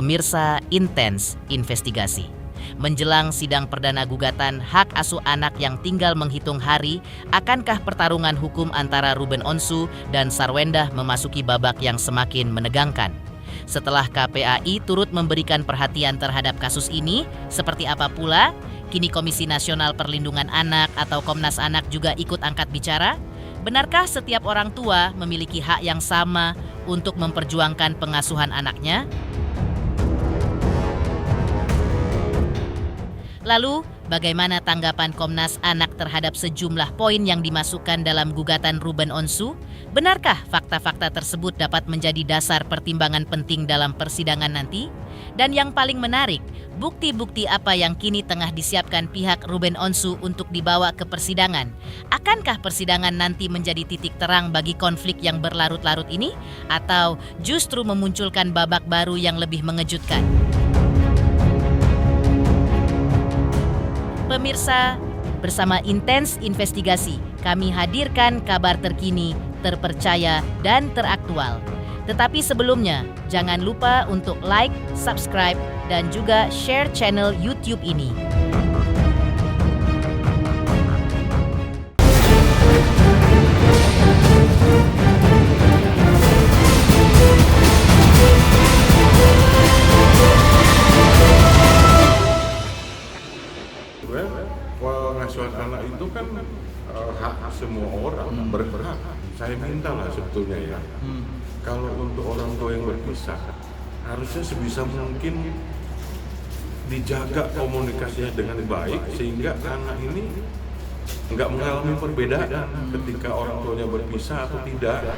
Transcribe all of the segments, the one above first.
Pemirsa, intens investigasi. Menjelang sidang perdana gugatan hak asuh anak yang tinggal menghitung hari, akankah pertarungan hukum antara Ruben Onsu dan Sarwendah memasuki babak yang semakin menegangkan? Setelah KPAI turut memberikan perhatian terhadap kasus ini, seperti apa pula? Kini Komisi Nasional Perlindungan Anak atau Komnas Anak juga ikut angkat bicara? Benarkah setiap orang tua memiliki hak yang sama untuk memperjuangkan pengasuhan anaknya? Lalu, bagaimana tanggapan Komnas Anak terhadap sejumlah poin yang dimasukkan dalam gugatan Ruben Onsu? Benarkah fakta-fakta tersebut dapat menjadi dasar pertimbangan penting dalam persidangan nanti? Dan yang paling menarik, bukti-bukti apa yang kini tengah disiapkan pihak Ruben Onsu untuk dibawa ke persidangan? Akankah persidangan nanti menjadi titik terang bagi konflik yang berlarut-larut ini? Atau justru memunculkan babak baru yang lebih mengejutkan? Pemirsa, bersama Intens Investigasi, kami hadirkan kabar terkini, terpercaya, dan teraktual. Tetapi sebelumnya, jangan lupa untuk like, subscribe, dan juga share channel YouTube ini. Pengasuhan anak itu kan hak semua orang, berhak. Saya minta lah sebetulnya ya. Kalau untuk orang tua yang berpisah, harusnya sebisa mungkin dijaga komunikasinya dengan baik sehingga anak ini nggak mengalami perbedaan ketika orang tuanya berpisah atau tidak.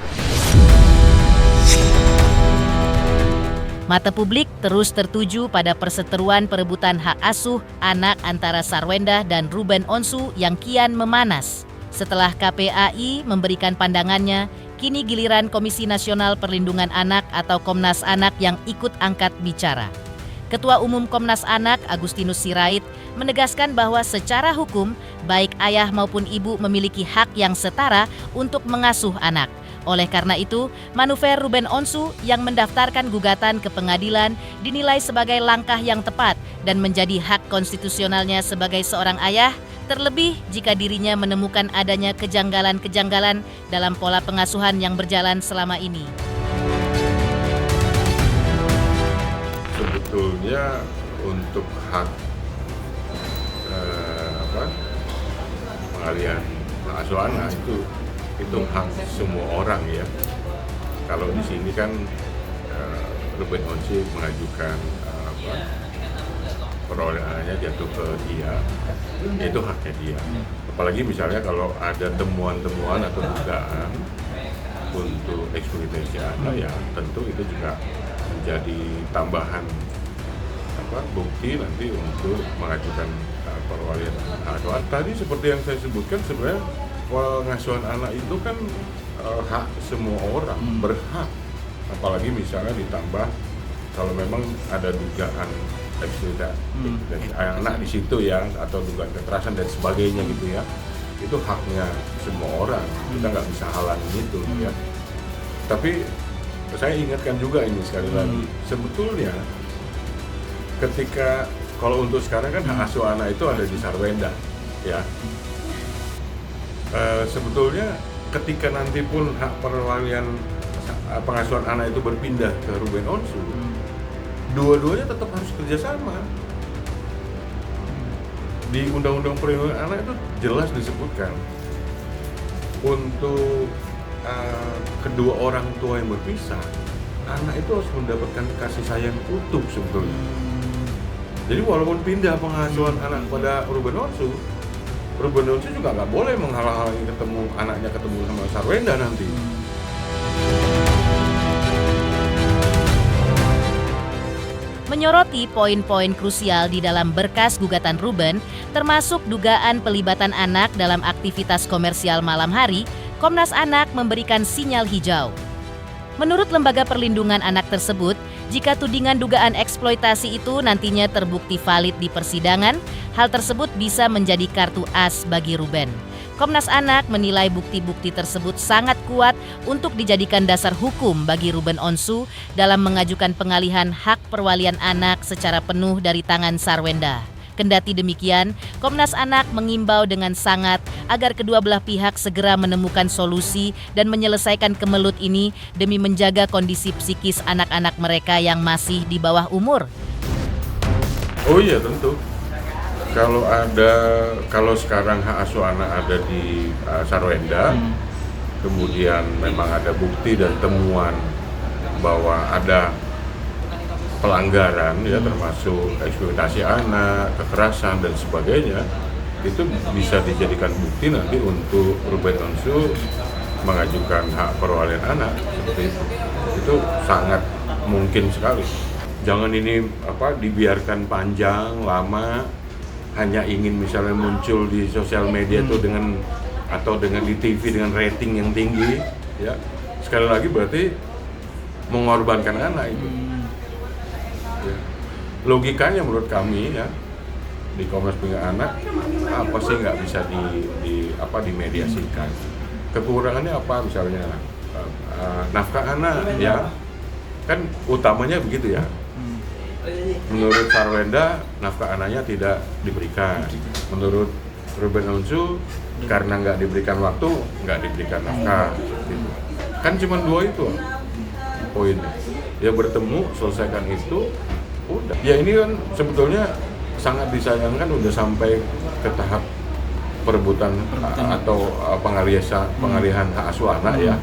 Mata publik terus tertuju pada perseteruan perebutan hak asuh anak antara Sarwendah dan Ruben Onsu yang kian memanas. Setelah KPAI memberikan pandangannya, kini giliran Komisi Nasional Perlindungan Anak atau Komnas Anak yang ikut angkat bicara. Ketua Umum Komnas Anak Agustinus Sirait menegaskan bahwa secara hukum, baik ayah maupun ibu memiliki hak yang setara untuk mengasuh anak. Oleh karena itu, manuver Ruben Onsu yang mendaftarkan gugatan ke pengadilan dinilai sebagai langkah yang tepat dan menjadi hak konstitusionalnya sebagai seorang ayah, terlebih jika dirinya menemukan adanya kejanggalan-kejanggalan dalam pola pengasuhan yang berjalan selama ini. Sebetulnya untuk hak pengalihan asuh anak itu hak semua orang ya. Kalau di sini kan Ruben Onsu mengajukan perolehan anaknya jatuh ke dia, itu haknya dia. Apalagi misalnya kalau ada temuan-temuan atau dugaan untuk eksploitasi anak, ya tentu itu juga menjadi tambahan bukti nanti untuk mengajukan perwalian anak. Tadi seperti yang saya sebutkan, sebenarnya pengasuhan anak itu kan hak semua orang, berhak. Apalagi misalnya ditambah kalau memang ada dugaan eksploitasi anak di situ ya, atau dugaan kekerasan dan sebagainya gitu ya, itu haknya semua orang. Kita nggak bisa halangin itu ya. Tapi saya ingatkan juga ini sekali lagi, sebetulnya ketika kalau untuk sekarang kan hak asuh anak itu ada di Sarwendah ya. Sebetulnya ketika nanti pun hak perwalian pengasuhan anak itu berpindah ke Ruben Onsu, dua-duanya tetap harus kerjasama. Di Undang-Undang Perlindungan Anak itu jelas disebutkan untuk kedua orang tua yang berpisah, anak itu harus mendapatkan kasih sayang utuh sebetulnya. Jadi walaupun pindah pengasuhan anak pada Ruben Onsu juga nggak boleh menghalang-halangi anaknya ketemu sama Sarwendah nanti. Menyoroti poin-poin krusial di dalam berkas gugatan Ruben, termasuk dugaan pelibatan anak dalam aktivitas komersial malam hari, Komnas Anak memberikan sinyal hijau. Menurut Lembaga Perlindungan Anak tersebut, jika tudingan dugaan eksploitasi itu nantinya terbukti valid di persidangan, hal tersebut bisa menjadi kartu as bagi Ruben. Komnas Anak menilai bukti-bukti tersebut sangat kuat untuk dijadikan dasar hukum bagi Ruben Onsu dalam mengajukan pengalihan hak perwalian anak secara penuh dari tangan Sarwenda. Kendati demikian, Komnas Anak mengimbau dengan sangat agar kedua belah pihak segera menemukan solusi dan menyelesaikan kemelut ini demi menjaga kondisi psikis anak-anak mereka yang masih di bawah umur. Oh iya tentu. Kalau sekarang hak asuh anak ada di Sarwenda, kemudian memang ada bukti dan temuan bahwa ada pelanggaran ya termasuk eksploitasi anak, kekerasan dan sebagainya, itu bisa dijadikan bukti nanti untuk Ruben Onsu mengajukan hak perwalian anak seperti itu. Itu sangat mungkin sekali. Jangan ini dibiarkan panjang lama, hanya ingin misalnya muncul di sosial media itu dengan di TV dengan rating yang tinggi, ya sekali lagi berarti mengorbankan anak itu. Ya. Logikanya menurut kami ya di Komnas Perlindungan Anak apa sih nggak bisa dimediasikan? Kekurangannya apa misalnya nafkah anak ya kan utamanya begitu ya. Menurut Sarwenda nafkah anaknya tidak diberikan. Menurut Ruben Onsu karena nggak diberikan waktu nggak diberikan nafkah. Gitu. Kan cuma dua itu poinnya. Ya bertemu selesaikan itu udah. Ya ini kan sebetulnya sangat disayangkan udah sampai ke tahap perebutan atau pengalihan hak asuh anak ya.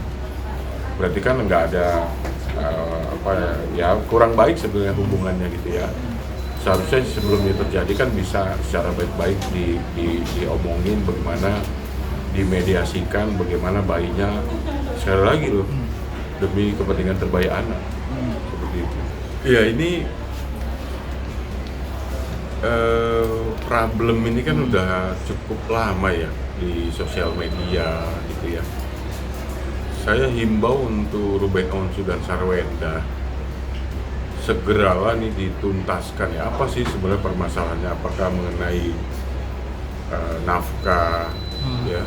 Berarti kan nggak ada kurang baik sebenarnya hubungannya gitu ya. Seharusnya sebelumnya terjadi kan bisa secara baik-baik diomongin bagaimana dimediasikan bagaimana bayinya sekali lagi loh demi kepentingan terbaik anak seperti itu. Ya ini problem ini kan udah cukup lama ya di sosial media gitu ya. Saya himbau untuk Ruben Onsu dan Sarwenda segeralah nih dituntaskan ya. Apa sih sebenarnya permasalahannya? Apakah mengenai nafkah ya?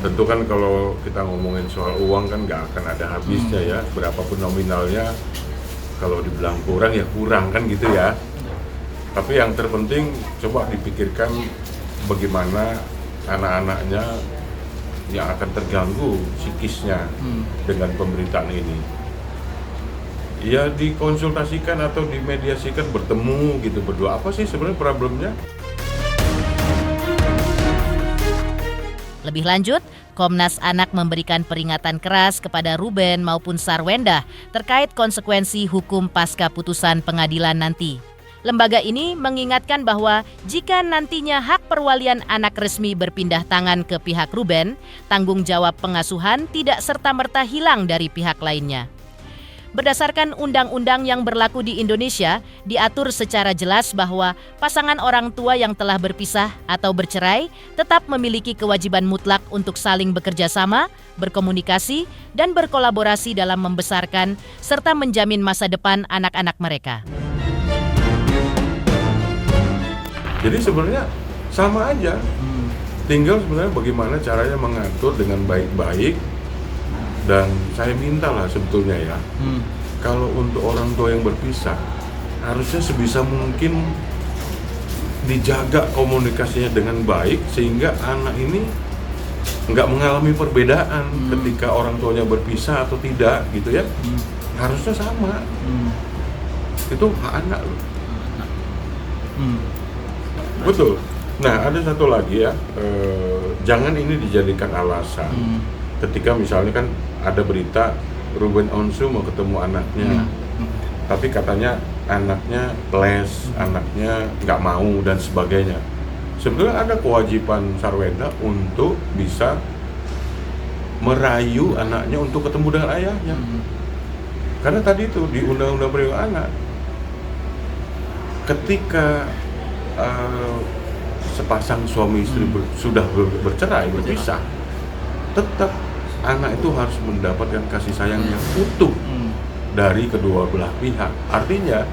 Tentu kan kalau kita ngomongin soal uang kan nggak akan ada habisnya ya. Berapapun nominalnya kalau dibilang kurang ya kurang kan gitu ya. Tapi yang terpenting coba dipikirkan bagaimana anak-anaknya yang akan terganggu psikisnya dengan pemberitaan ini. Ya dikonsultasikan atau dimediasikan bertemu gitu berdua. Apa sih sebenarnya problemnya? Lebih lanjut, Komnas Anak memberikan peringatan keras kepada Ruben maupun Sarwenda terkait konsekuensi hukum pasca putusan pengadilan nanti. Lembaga ini mengingatkan bahwa jika nantinya hak perwalian anak resmi berpindah tangan ke pihak Ruben, tanggung jawab pengasuhan tidak serta-merta hilang dari pihak lainnya. Berdasarkan undang-undang yang berlaku di Indonesia, diatur secara jelas bahwa pasangan orang tua yang telah berpisah atau bercerai tetap memiliki kewajiban mutlak untuk saling bekerja sama, berkomunikasi, dan berkolaborasi dalam membesarkan serta menjamin masa depan anak-anak mereka. Jadi sebenarnya sama aja, tinggal sebenarnya bagaimana caranya mengatur dengan baik-baik. Dan saya mintalah sebetulnya ya, kalau untuk orang tua yang berpisah, harusnya sebisa mungkin dijaga komunikasinya dengan baik sehingga anak ini nggak mengalami perbedaan ketika orang tuanya berpisah atau tidak gitu ya. Harusnya sama, itu hak anak loh. Betul. Nah ada satu lagi ya, jangan ini dijadikan alasan. Ketika misalnya kan ada berita Ruben Onsu mau ketemu anaknya, tapi katanya anaknya les, anaknya nggak mau dan sebagainya. Sebenarnya ada kewajiban Sarwenda untuk bisa merayu anaknya untuk ketemu dengan ayahnya. Karena tadi itu di Undang-Undang Perlindungan Anak, ketika sepasang suami istri sudah bercerai, berpisah, tetap anak itu harus mendapatkan kasih sayang yang utuh dari kedua belah pihak. Artinya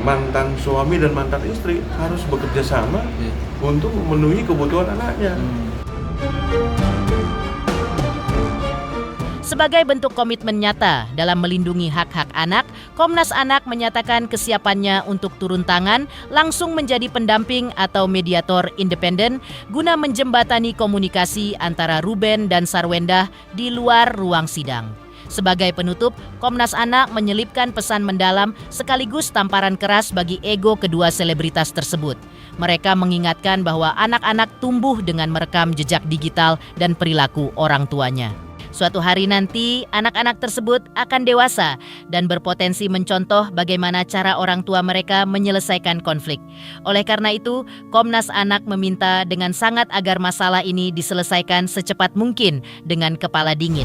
mantan suami dan mantan istri harus bekerja sama untuk memenuhi kebutuhan anaknya. Sebagai bentuk komitmen nyata dalam melindungi hak-hak anak, Komnas Anak menyatakan kesiapannya untuk turun tangan langsung menjadi pendamping atau mediator independen guna menjembatani komunikasi antara Ruben dan Sarwendah di luar ruang sidang. Sebagai penutup, Komnas Anak menyelipkan pesan mendalam sekaligus tamparan keras bagi ego kedua selebritas tersebut. Mereka mengingatkan bahwa anak-anak tumbuh dengan merekam jejak digital dan perilaku orang tuanya. Suatu hari nanti, anak-anak tersebut akan dewasa dan berpotensi mencontoh bagaimana cara orang tua mereka menyelesaikan konflik. Oleh karena itu, Komnas Anak meminta dengan sangat agar masalah ini diselesaikan secepat mungkin dengan kepala dingin.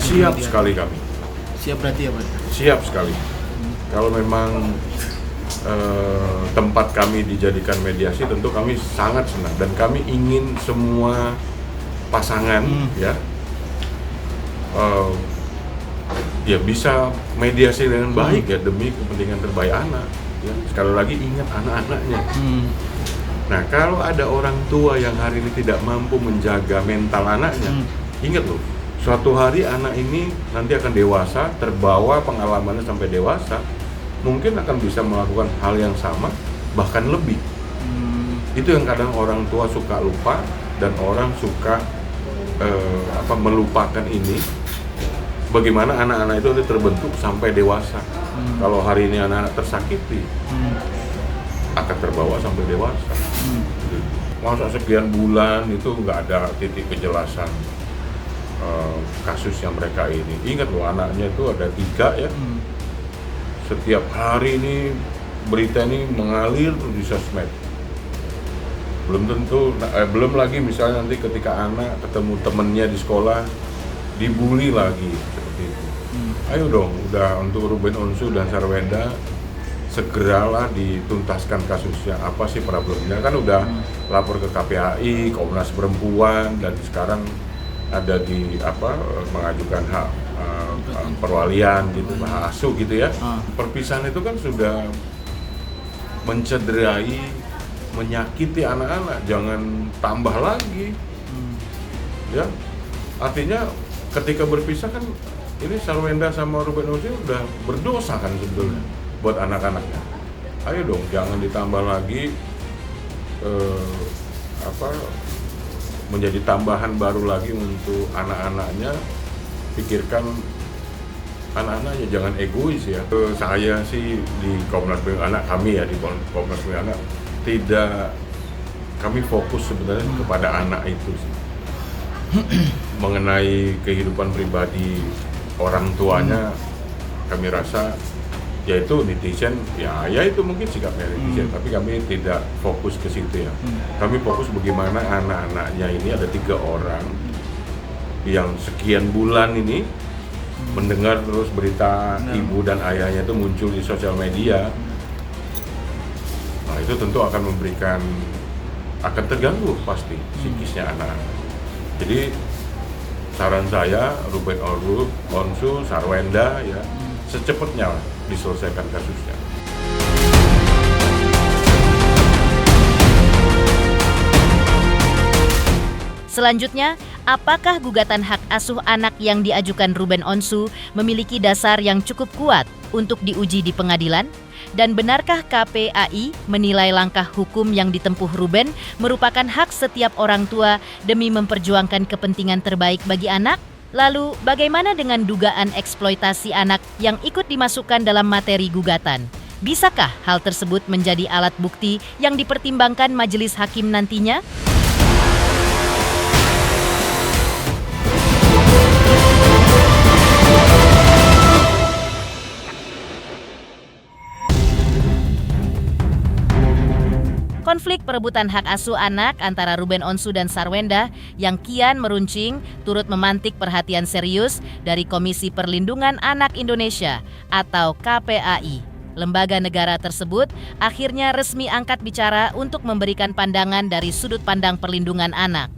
Siap sekali kami. Siap berarti ya, Pak? Siap sekali. Kalau memang tempat kami dijadikan mediasi, tentu kami sangat senang dan kami ingin semua pasangan ya bisa mediasi dengan baik ya demi kepentingan terbaik anak. Ya. Sekali lagi ingat anak-anaknya. Nah, kalau ada orang tua yang hari ini tidak mampu menjaga mental anaknya, ingat loh, suatu hari anak ini nanti akan dewasa, terbawa pengalamannya sampai dewasa, mungkin akan bisa melakukan hal yang sama, bahkan lebih. Itu yang kadang orang tua suka lupa dan orang suka melupakan ini. Bagaimana anak-anak itu terbentuk sampai dewasa. Kalau hari ini anak-anak tersakiti, akan terbawa sampai dewasa. Masa sekian bulan itu nggak ada titik kejelasan kasus yang mereka ini. Ingat loh, anaknya itu ada 3 ya. Setiap hari ini berita ini mengalir di sosmed. Belum lagi misalnya nanti ketika anak ketemu temennya di sekolah dibully lagi seperti itu. Ayo dong, udah untuk Ruben Onsu dan Sarwendah segeralah dituntaskan kasusnya. Apa sih problemnya? Kan udah lapor ke KPAI, Komnas Perempuan, dan sekarang ada di mengajukan hak perwalian gitu, hak asuh gitu ya. Perpisahan itu kan sudah mencederai, menyakiti anak-anak, jangan tambah lagi. Ya, artinya ketika berpisah kan ini Sarwendah sama Ruben Onsu udah berdosa kan sebetulnya buat anak-anaknya. Ayo dong, jangan ditambah lagi menjadi tambahan baru lagi untuk anak-anaknya. Pikirkan anak-anaknya, jangan egois ya. Saya sih di Komnas Perlindungan Anak, kami ya di Komnas Perlindungan Anak, kami fokus sebenarnya kepada anak itu sih. Mengenai kehidupan pribadi orang tuanya, kami rasa yaitu netizen, ya itu mungkin sikapnya netizen, tapi kami tidak fokus ke situ ya. Kami fokus bagaimana anak-anaknya ini, ada 3 orang yang sekian bulan ini mendengar terus berita ibu dan ayahnya itu muncul di sosial media. Nah, itu tentu akan terganggu pasti psikisnya anak-anak. Jadi saran saya, Ruben Onsu, Sarwendah ya secepatnya diselesaikan kasusnya. Selanjutnya, apakah gugatan hak asuh anak yang diajukan Ruben Onsu memiliki dasar yang cukup kuat untuk diuji di pengadilan? Dan benarkah KPAI menilai langkah hukum yang ditempuh Ruben merupakan hak setiap orang tua demi memperjuangkan kepentingan terbaik bagi anak? Lalu, bagaimana dengan dugaan eksploitasi anak yang ikut dimasukkan dalam materi gugatan? Bisakah hal tersebut menjadi alat bukti yang dipertimbangkan majelis hakim nantinya? Konflik perebutan hak asuh anak antara Ruben Onsu dan Sarwendah yang kian meruncing turut memantik perhatian serius dari Komisi Perlindungan Anak Indonesia atau KPAI. Lembaga negara tersebut akhirnya resmi angkat bicara untuk memberikan pandangan dari sudut pandang perlindungan anak.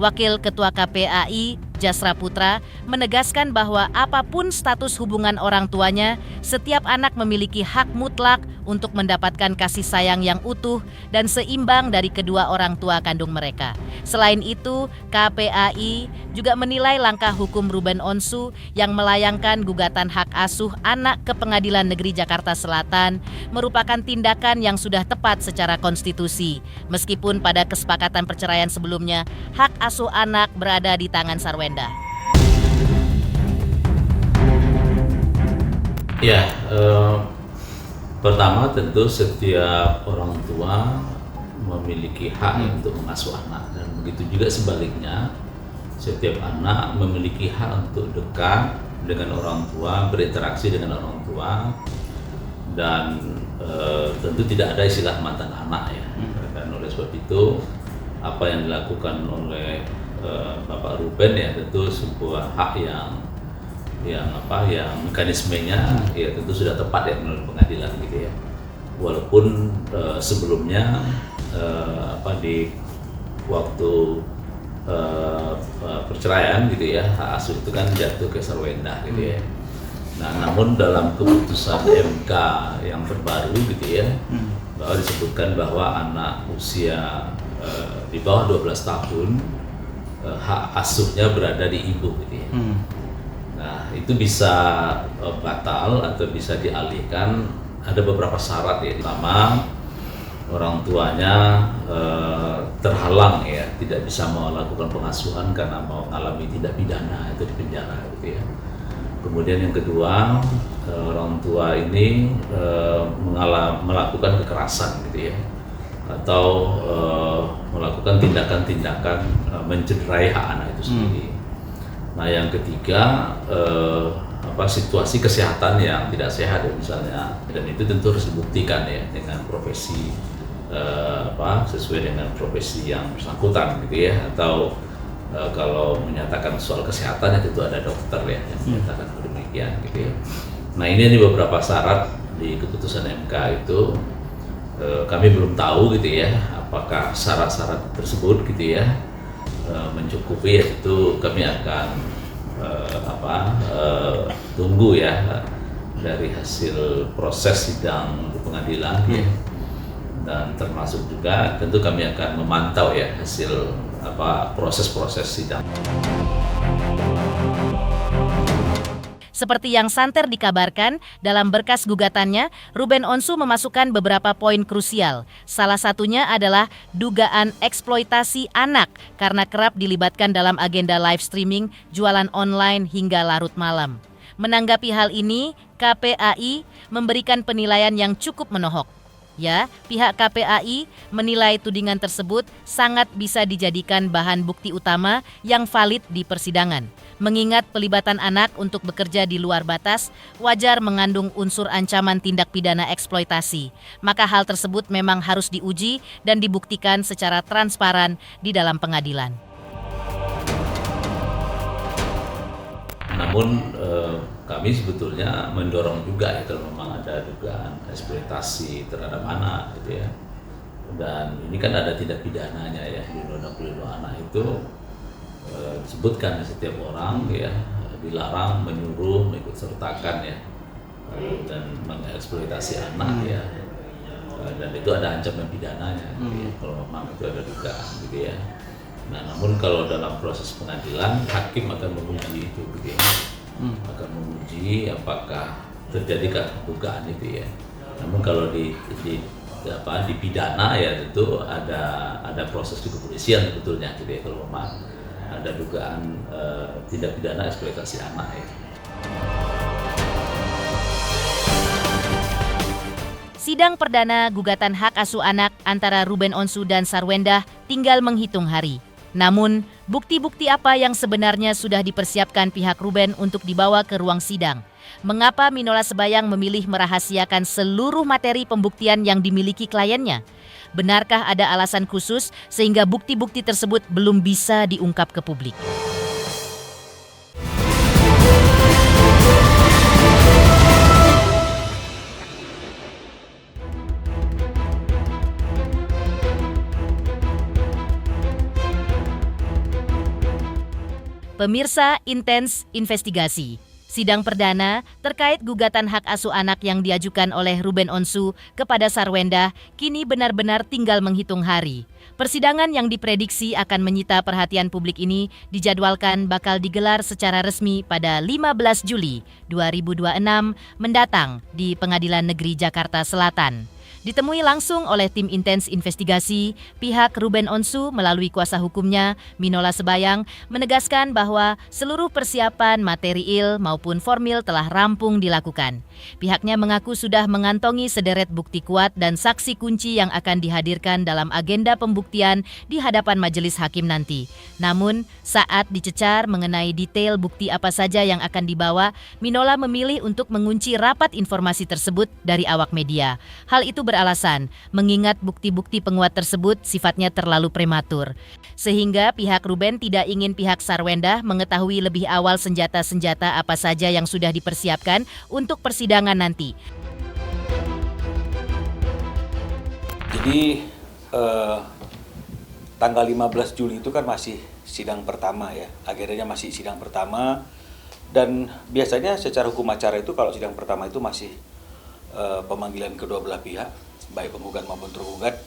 Wakil Ketua KPAI, Jasra Putra, menegaskan bahwa apapun status hubungan orang tuanya, setiap anak memiliki hak mutlak untuk mendapatkan kasih sayang yang utuh dan seimbang dari kedua orang tua kandung mereka. Selain itu, KPAI juga menilai langkah hukum Ruben Onsu yang melayangkan gugatan hak asuh anak ke Pengadilan Negeri Jakarta Selatan merupakan tindakan yang sudah tepat secara konstitusi. Meskipun pada kesepakatan perceraian sebelumnya, hak asuh anak berada di tangan Sarwenda. Ya, pertama tentu setiap orang tua memiliki hak untuk mengasuh anak, dan begitu juga sebaliknya, setiap anak memiliki hak untuk dekat dengan orang tua, berinteraksi dengan orang tua, dan tentu tidak ada istilah mantan anak ya. Dan oleh sebab itu apa yang dilakukan oleh Bapak Ruben ya tentu sebuah hak yang mekanismenya ya tentu sudah tepat ya melalui pengadilan gitu ya. Walaupun sebelumnya di waktu perceraian gitu ya, hak asuh itu kan jatuh ke Sarwenda gitu ya. Nah, namun dalam keputusan MK yang terbaru gitu ya, bahwa disebutkan bahwa anak usia di bawah 12 tahun hak asuhnya berada di ibu gitu ya. Nah, itu bisa batal atau bisa dialihkan. Ada beberapa syarat ya. Pertama, orang tuanya terhalang ya, tidak bisa melakukan pengasuhan karena mengalami tindak pidana itu di penjara gitu ya. Kemudian yang kedua, orang tua ini melakukan kekerasan gitu ya, atau melakukan tindakan-tindakan mencederai hak anak itu sendiri. Nah, yang ketiga, situasi kesehatan yang tidak sehat ya, misalnya, dan itu tentu harus dibuktikan ya dengan profesi sesuai dengan profesi yang bersangkutan gitu ya, atau kalau menyatakan soal kesehatan ya tentu ada dokter ya yang menyatakan demikian gitu ya. Nah, ini beberapa syarat di keputusan MK itu kami belum tahu gitu ya, apakah syarat-syarat tersebut gitu ya mencukupi ya, itu kami akan tunggu ya dari hasil proses sidang di pengadilan ya. Dan termasuk juga tentu kami akan memantau ya hasil proses-proses sidang. Seperti yang santer dikabarkan, dalam berkas gugatannya, Ruben Onsu memasukkan beberapa poin krusial. Salah satunya adalah dugaan eksploitasi anak karena kerap dilibatkan dalam agenda live streaming, jualan online hingga larut malam. Menanggapi hal ini, KPAI memberikan penilaian yang cukup menohok. Ya, pihak KPAI menilai tudingan tersebut sangat bisa dijadikan bahan bukti utama yang valid di persidangan. Mengingat pelibatan anak untuk bekerja di luar batas wajar mengandung unsur ancaman tindak pidana eksploitasi. Maka hal tersebut memang harus diuji dan dibuktikan secara transparan di dalam pengadilan. Namun kami sebetulnya mendorong juga ya kalau memang ada dugaan eksploitasi terhadap anak gitu ya. Dan ini kan ada tindak pidananya ya, di Undang-Undang Perlindungan Anak itu disebutkan setiap orang ya dilarang menyuruh, mengikut sertakan ya dan mengeksploitasi anak ya. Dan itu ada ancaman pidananya gitu ya, kalau memang itu ada dugaan gitu ya. Nah, namun kalau dalam proses pengadilan, hakim akan menguji itu gitu ya. Akan menguji apakah terjadi dugaan itu ya. Namun kalau di pidana ya tentu ada proses di kepolisian sebetulnya gitu ya, kalau memang ada dugaan tindak pidana eksploitasi anak ya. Sidang perdana gugatan hak asuh anak antara Ruben Onsu dan Sarwenda tinggal menghitung hari. Namun, bukti-bukti apa yang sebenarnya sudah dipersiapkan pihak Ruben untuk dibawa ke ruang sidang? Mengapa Minola Sebayang memilih merahasiakan seluruh materi pembuktian yang dimiliki kliennya? Benarkah ada alasan khusus sehingga bukti-bukti tersebut belum bisa diungkap ke publik? Pemirsa Intens Investigasi. Sidang perdana terkait gugatan hak asuh anak yang diajukan oleh Ruben Onsu kepada Sarwenda kini benar-benar tinggal menghitung hari. Persidangan yang diprediksi akan menyita perhatian publik ini dijadwalkan bakal digelar secara resmi pada 15 Juli 2026 mendatang di Pengadilan Negeri Jakarta Selatan. Ditemui langsung oleh tim Intens Investigasi, pihak Ruben Onsu melalui kuasa hukumnya, Minola Sebayang, menegaskan bahwa seluruh persiapan material maupun formil telah rampung dilakukan. Pihaknya mengaku sudah mengantongi sederet bukti kuat dan saksi kunci yang akan dihadirkan dalam agenda pembuktian di hadapan majelis hakim nanti. Namun, saat dicecar mengenai detail bukti apa saja yang akan dibawa, Minola memilih untuk mengunci rapat informasi tersebut dari awak media. Hal itu beralasan mengingat bukti-bukti penguat tersebut sifatnya terlalu prematur. Sehingga pihak Ruben tidak ingin pihak Sarwenda mengetahui lebih awal senjata-senjata apa saja yang sudah dipersiapkan untuk persidangan nanti. Jadi tanggal 15 Juli itu kan masih sidang pertama ya, agendanya masih sidang pertama, dan biasanya secara hukum acara itu kalau sidang pertama itu masih pemanggilan kedua belah pihak, baik penggugat maupun tergugat,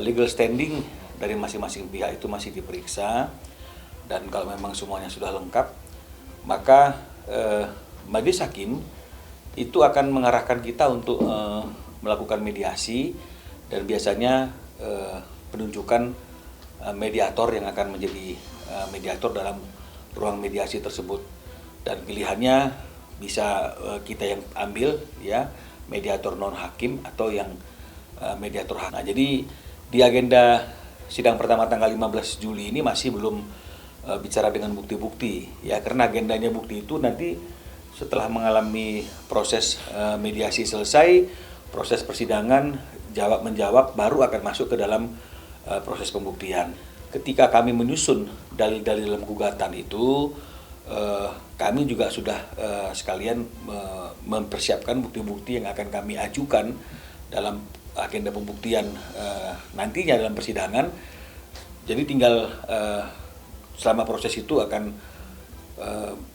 legal standing dari masing-masing pihak itu masih diperiksa, dan kalau memang semuanya sudah lengkap, maka majelis hakim itu akan mengarahkan kita untuk melakukan mediasi, dan biasanya penunjukan mediator yang akan menjadi mediator dalam ruang mediasi tersebut, dan pilihannya bisa kita yang ambil ya, mediator non hakim atau yang mediator hakim. Nah, jadi di agenda sidang pertama tanggal 15 Juli ini masih belum bicara dengan bukti-bukti ya, karena agendanya bukti itu nanti setelah mengalami proses mediasi selesai, proses persidangan jawab menjawab baru akan masuk ke dalam proses pembuktian. Ketika kami menyusun dalil-dalil dalam gugatan itu, kami juga sudah sekalian mempersiapkan bukti-bukti yang akan kami ajukan dalam agenda pembuktian nantinya dalam persidangan. Jadi tinggal selama proses itu akan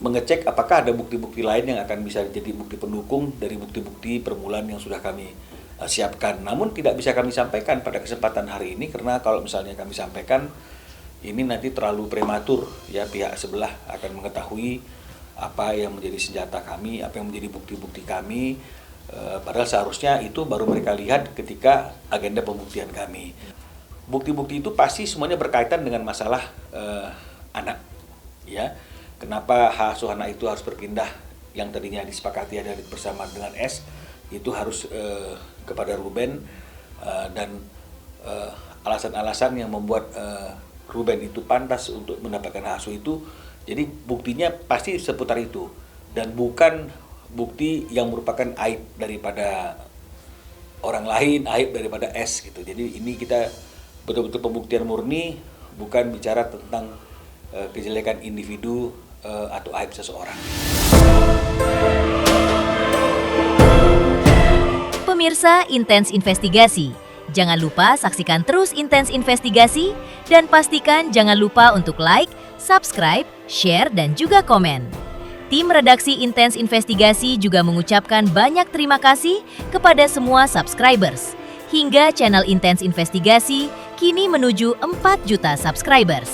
mengecek apakah ada bukti-bukti lain yang akan bisa jadi bukti pendukung dari bukti-bukti permulaan yang sudah kami siapkan. Namun tidak bisa kami sampaikan pada kesempatan hari ini, karena kalau misalnya kami sampaikan ini nanti terlalu prematur ya, pihak sebelah akan mengetahui apa yang menjadi senjata kami, apa yang menjadi bukti-bukti kami, padahal seharusnya itu baru mereka lihat ketika agenda pembuktian kami. Bukti-bukti itu pasti semuanya berkaitan dengan masalah anak ya. Kenapa hak asuh anak itu harus berpindah, yang tadinya disepakati ada bersama dengan S, itu harus kepada Ruben, dan alasan-alasan yang membuat Ruben itu pantas untuk mendapatkan hak asuh itu, jadi buktinya pasti seputar itu, dan bukan bukti yang merupakan aib daripada orang lain, aib daripada S gitu. Jadi ini kita betul-betul pembuktian murni, bukan bicara tentang kejelekan individu atau aib seseorang. Pemirsa Intens Investigasi, jangan lupa saksikan terus Intens Investigasi dan pastikan jangan lupa untuk like, subscribe, share, dan juga komen. Tim redaksi Intens Investigasi juga mengucapkan banyak terima kasih kepada semua subscribers. Hingga channel Intens Investigasi kini menuju 4 juta subscribers.